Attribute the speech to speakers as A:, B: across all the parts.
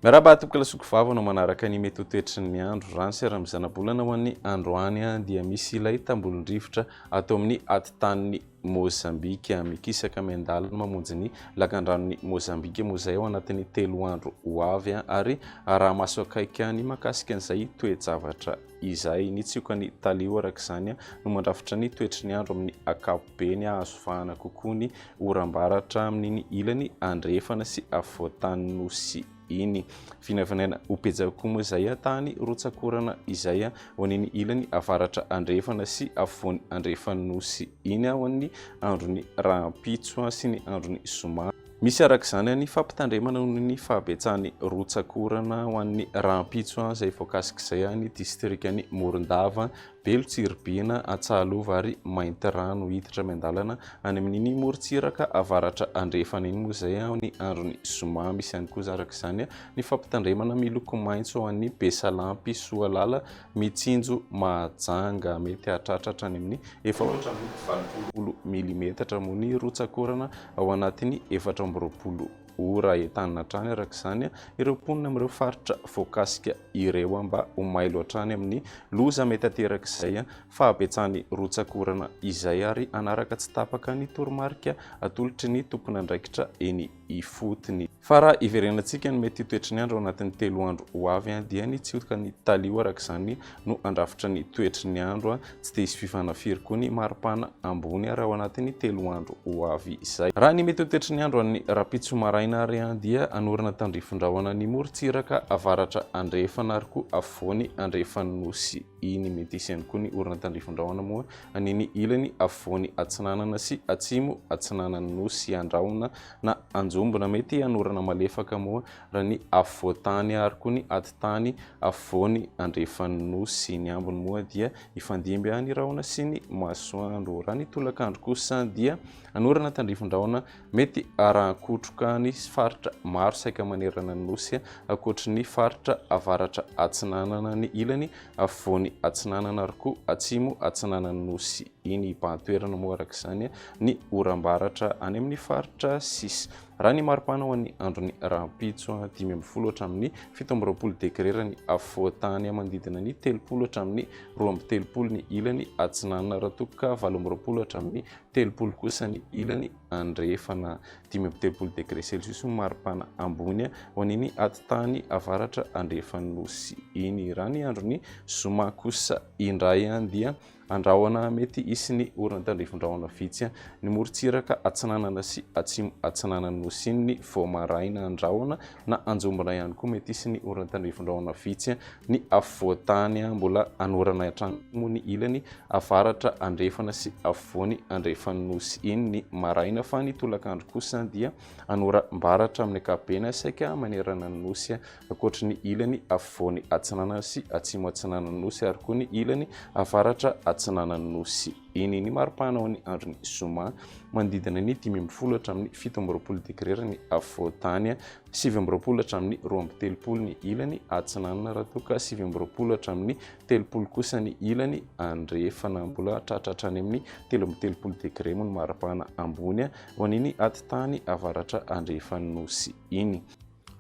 A: Miarahaba tompoko lasoko vava no manaraka ny mety ho toetry ny andro rano sy ara-mizana-bolana ho an'ny androany dia misy ilay tambolon-drivotra atao amin'ny atitan'ny Mozambika mikisaka miandalina mamonjy ny lakandranon'ny Mozambika moa zay ao anatin'ny 3 andro ho avy ary raha maso akaiky ny makasika an'izay toe-javatra izay nitsioka ny talio araka izany no mandrafitra ny toetry ny andro amin'ny ankapobeny azo fahana kokoa ny oram-baratra amin'ny ilany andrefana sy afovoantan'ny nosy iny vinavinaina upejako moa zay tany rotsakorana izay ho an'ny ilany avaratra andrefana sy afovoany andrefana nosy iny ho an'ny androny rahampitso sy ny androny zoma misy araka izany ny fampitandremana noho ny fahabetsahany rotsakorana ho an'ny rahampitso izay voakasika izay ny distrikany Morondava Belotsiribina Atsahalova ary Mainty Rano hiditra miandalana any amin'iny morontsiraka avaratra andrefana iny moa zay ny androny zoma misy ihany koa araka izany ny fampitandremana miloko maitso ho an'ny Besalampy Soalala Mitsinjo Mahajanga mety hahatratratra any amin'ny 420 mm moa ny rotsakorana ao anatin'ny 420 ora entanina hatrany araka izany ireo mponina amin'ireo faritra voakasika ireo mba ho mailo hatrany amin'ny loza mety ateraka izay fahabetsahany rotsakorana izay ary anaraka tsy tapaka ny toromarika atolotry ny tompona andraikitra eny ifotony fa raha iverenantsika ny mety toetry ny andro anatin'ny 3 andro ho avy dia nitsioka ny talio araka izany no andrafitra ny toetry ny andro tsy dia hisy fifanafiry koa ny maripana ambony raha ao anatin'ny 3 andro ho avy izay raha ny mety toetry ny andro amin'ny rapitso maraina ary dia anorana tandrifondrahona ny morontsiraka avaratra andrefana ary koa afovoany andrefana nosy iny mety isy ihany koa ny orana tandrifondrahona moa aniny ilany afovoany atsinanana sy atsimo atsinanana nosy andrahona na anjombona mety anorana malefaka moa raha ny afovoantany ary koa ny atitany afovoany andrefana nosy ny ambony moa dia ifandimby ny rahona sy ny masoandro raha ny tolakandro kosa dia anorana tandrifondrahona mety arahakotroka ny faritra maro saika manerana ny nosy akoatry ny faritra avaratra atsinanana ny ilany afovoany atsinanana ary koa atsimo atsinanana nosy iny mpantoerana moa araka izany ny oram-baratra any amin'ny faritra 6 raha ny maripana ho an'ny androny rahampitso 5 hatramin'ny 17 degré ny afovoantany manodidina ny 30 hatramin'ny 20 ny ilany atsinanana raha toka 20 hatramin'ny 30 kosa ny ilany andrefana 13 degré celsius maripana ambony ho an'iny atitany avaratra andrefana nosy iny raha ny androny zoma kosa indray dia andrahona mety isy ny orana tandrifondrahona vitsy ny morontsiraka atsinanana sy atsimo atsinanana nosy iny ny voamaraina andrahona na anjombona ihany koa mety isy ny orana tandrifondrahona vitsy ny afovoantany mbola anorana hatrany moa ny ilany avaratra andrefana sy afovoany andrefana nosy iny ny maraina fa ny tolakandro kosa dia anoram-baratra amin'ny ankapobeny saika manerana ny nosy akoatry ny ilany afovoany atsinanana sy atsimo atsinanana nosy ary koa ny ilany avaratra atsinanana nosy iny ny maripana ho ny androny zoma manodidina ny 15 hatramin'ny 17 degré ny afovoantany 20 hatramin'ny 20 ny ilany atsinanana raha toka 20 hatramin'ny 30 kosa ny ilany andrefana mbola tratratrany amin'ny 13 degré moa ny maripana ambony ho an'iny atitany avaratra andrefana nosy iny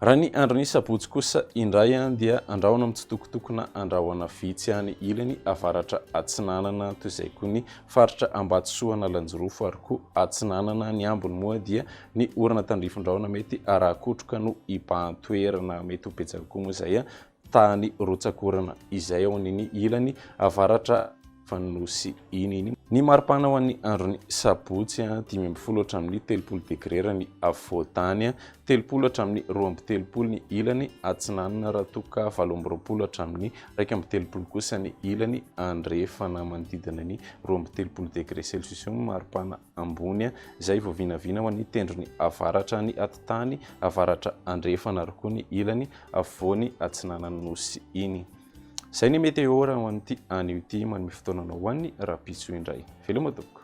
A: raha ny androny sabotsy kosa indray dia andrahona mitsitokotokona andrahona vitsy ny ilany avaratra atsinanana toy izay koa ny faritra Ambatsoana Lanjirofo ary koa atsinanana ny ambony moa dia ny orana tandrifondrahona mety arahakotroka no ipantoerana mety ho betsaka koa moa zay tany rotsakorana izay ao an'iny ilany avaratra fanosy iny ny maripana ho an'ny androny sabotsy 15 hatramin'ny 30 degré ny afovoantany 30 hatramin'ny 20 ny ilany atsinanana raha toka 20 hatramin'ny 30 kosa ny ilany andrefana manodidina ny 20 degré celsius maripana ambony izay vao vinavina ho an'ny tendrony avaratra ny atitany avaratra andrefana ary koa ny ilany afovoany atsinanana nosy iny zay ny météo raha ho an'ity anio ity manome fotoanana ho an'ny rapitso indray veloma tompoko